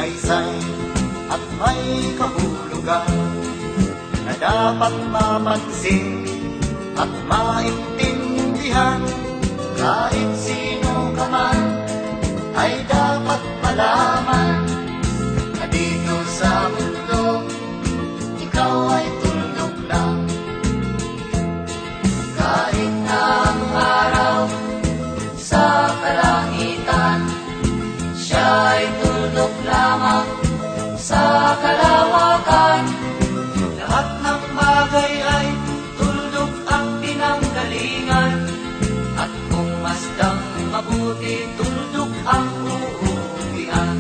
salaysay at may kahulugan na dapat mapansin at maintindihan. Kahit sino ka man ay dapat malaman na dito sa mundo ikaw ay tuldok lang. Kahit na ang araw sa kalangitan, siya ay tuldok lamang sa kalawakan. Lahat ng bagay ay tuldok ang pinanggalingan, at kung masdang mabuti, tuldok ang uuwian.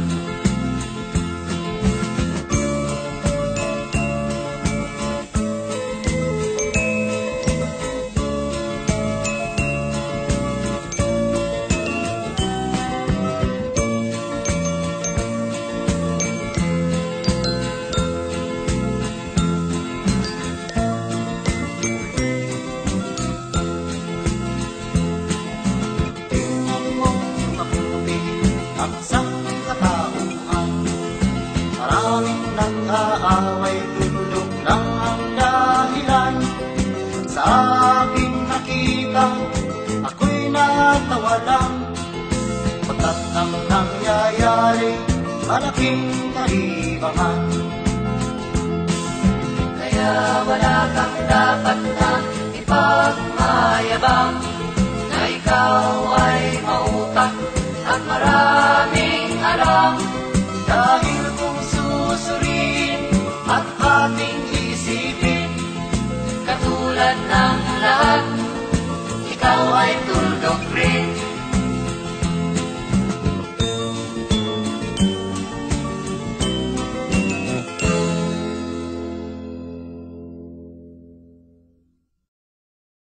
Ang sangkatauhan, maraming nag-aaway, tuldok lang ang dahilan. Sa aking nakita, ako'y natawa lang, pagkat ang nangyayari, malaking kalibangan. Kaya wala kang dapat na ipagmayabang, na ikaw ay mautak at maraming alam. Dahil kung susuriin at ating isipin, katulad na